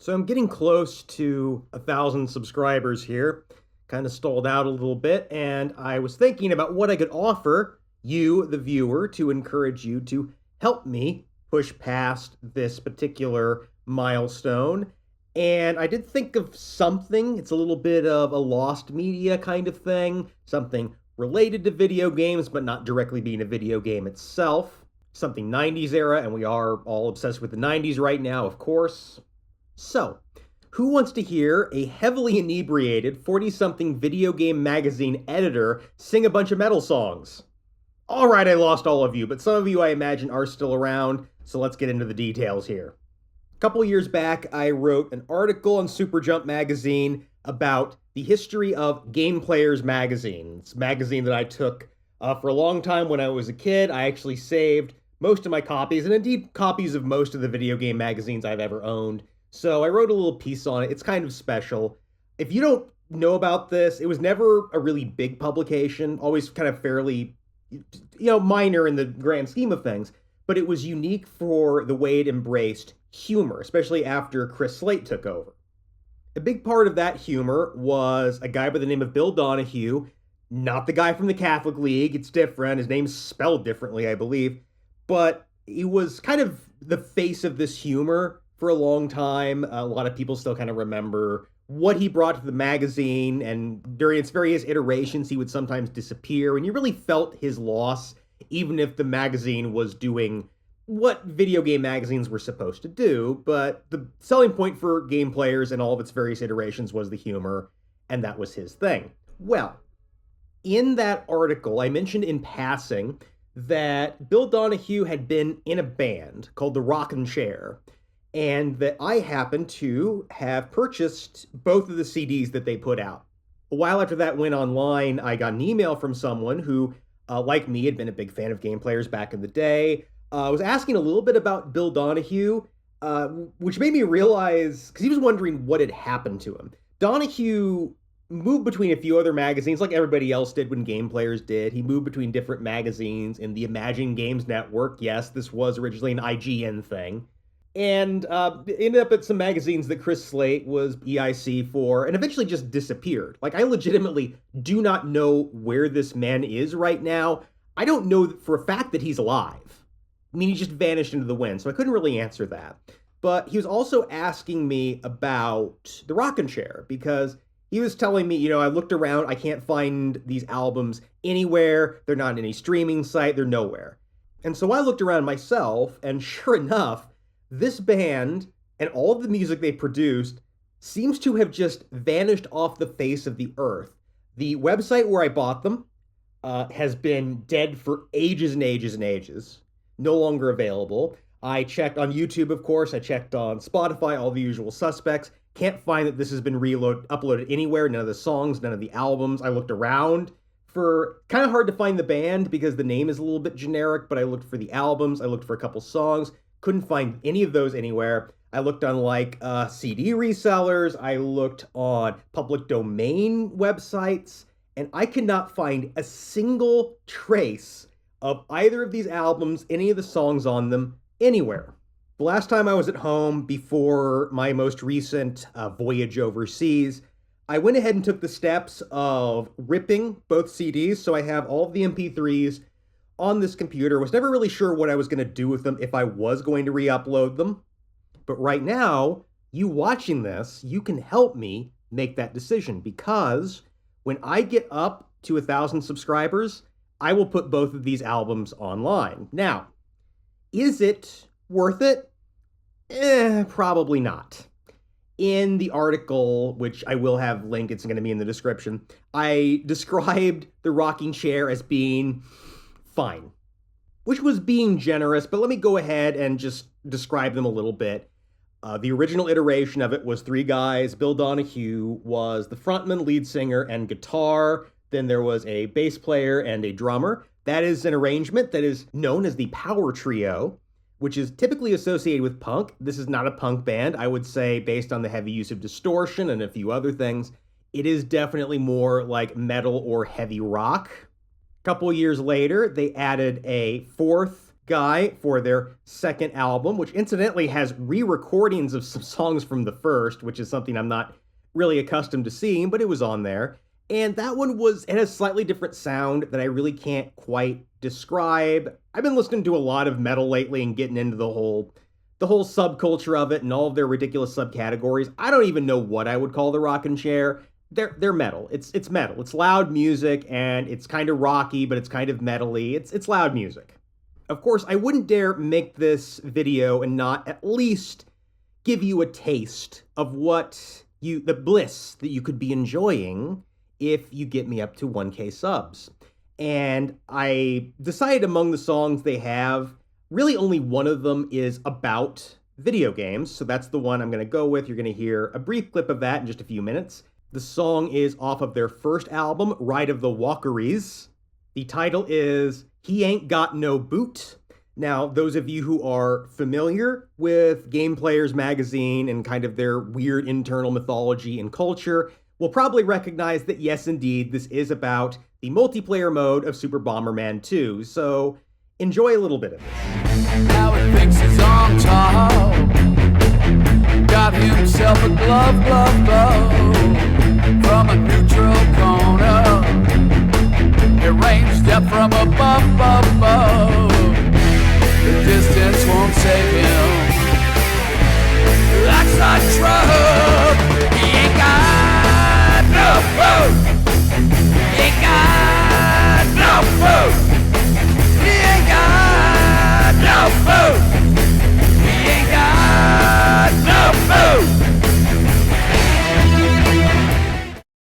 So I'm getting close to 1,000 subscribers here. Kind of stalled out a little bit, and I was thinking about what I could offer you, the viewer, to encourage you to help me push past this particular milestone. And I did think of something. It's a little bit of a lost media kind of thing, something related to video games, but not directly being a video game itself. Something 90s era, and we are all obsessed with the 90s right now, of course. So, who wants to hear a heavily inebriated 40-something video game magazine editor sing a bunch of metal songs? All right, I lost all of you, but some of you I imagine are still around, so let's get into the details here. A couple years back, I wrote an article on Super Jump magazine about the history of Game Players magazine. It's a magazine that I took for a long time when I was a kid. I actually saved most of my copies, and indeed copies of most of the video game magazines I've ever owned. So I wrote a little piece on it. It's kind of special. If you don't know about this, it was never a really big publication, always kind of fairly, minor in the grand scheme of things, but it was unique for the way it embraced humor, especially after Chris Slate took over. A big part of that humor was a guy by the name of Bill Donahue, not the guy from the Catholic League. It's different. His name's spelled differently, I believe, but he was kind of the face of this humor for a long time. A lot of people still kind of remember what he brought to the magazine, and during its various iterations, he would sometimes disappear, and you really felt his loss, even if the magazine was doing what video game magazines were supposed to do. But the selling point for Game Players and all of its various iterations was the humor, and that was his thing. Well, in that article, I mentioned in passing that Bill Donahue had been in a band called the Rockin' Chair, and that I happened to have purchased both of the CDs that they put out. A while after that went online, I got an email from someone who, like me, had been a big fan of Game Players back in the day, was asking a little bit about Bill Donahue, which made me realize, because he was wondering what had happened to him. Donahue moved between a few other magazines, like everybody else did when Game Players did. He moved between different magazines in the Imagine Games Network. Yes, this was originally an IGN thing. And ended up at some magazines that Chris Slate was EIC for, and eventually just disappeared. Like, I legitimately do not know where this man is right now. I don't know for a fact that he's alive. I mean, he just vanished into the wind, so I couldn't really answer that. But he was also asking me about the Rockin' Chair, because he was telling me, I looked around, I can't find these albums anywhere, they're not on any streaming site, they're nowhere. And so I looked around myself, and sure enough, this band and all of the music they produced seems to have just vanished off the face of the earth. The website where I bought them has been dead for ages and ages and ages. No longer available. I checked on YouTube, of course. I checked on Spotify, all the usual suspects. Can't find that this has been uploaded anywhere. None of the songs, none of the albums. I looked around for, kind of hard to find the band because the name is a little bit generic, but I looked for the albums. I looked for a couple songs. Couldn't find any of those anywhere. I looked on CD resellers. I looked on public domain websites, and I could not find a single trace of either of these albums, any of the songs on them, anywhere. The last time I was at home before my most recent voyage overseas, I went ahead and took the steps of ripping both CDs, so I have all of the MP3s on this computer. Was never really sure what I was going to do with them, if I was going to re-upload them. But right now, you watching this, you can help me make that decision, because when I get up to 1,000 subscribers, I will put both of these albums online. Now, is it worth it? Probably not. In the article, which I will have linked, it's going to be in the description, I described the Rocking Chair as being fine, which was being generous, but let me go ahead and just describe them a little bit. The original iteration of it was three guys. Bill Donahue was the frontman, lead singer, and guitar. Then there was a bass player and a drummer. That is an arrangement that is known as the Power Trio, which is typically associated with punk. This is not a punk band. I would say, based on the heavy use of distortion and a few other things, it is definitely more like metal or heavy rock. Couple years later, they added a fourth guy for their second album, which incidentally has re-recordings of some songs from the first, which is something I'm not really accustomed to seeing, but it was on there. And that one it has slightly different sound that I really can't quite describe. I've been listening to a lot of metal lately and getting into the whole subculture of it and all of their ridiculous subcategories. I don't even know what I would call the rockin' chair. They're metal. It's metal. It's loud music, and it's kind of rocky, but it's kind of metally. It's loud music. Of course, I wouldn't dare make this video and not at least give you a taste of the bliss that you could be enjoying if you get me up to 1K subs. And I decided among the songs they have, really only one of them is about video games, so that's the one I'm going to go with. You're going to hear a brief clip of that in just a few minutes. The song is off of their first album, Ride of the Walkeries. The title is He Ain't Got No Boot. Now, those of you who are familiar with Game Players magazine and kind of their weird internal mythology and culture will probably recognize that, yes, indeed, this is about the multiplayer mode of Super Bomberman 2. So enjoy a little bit of this. I would fix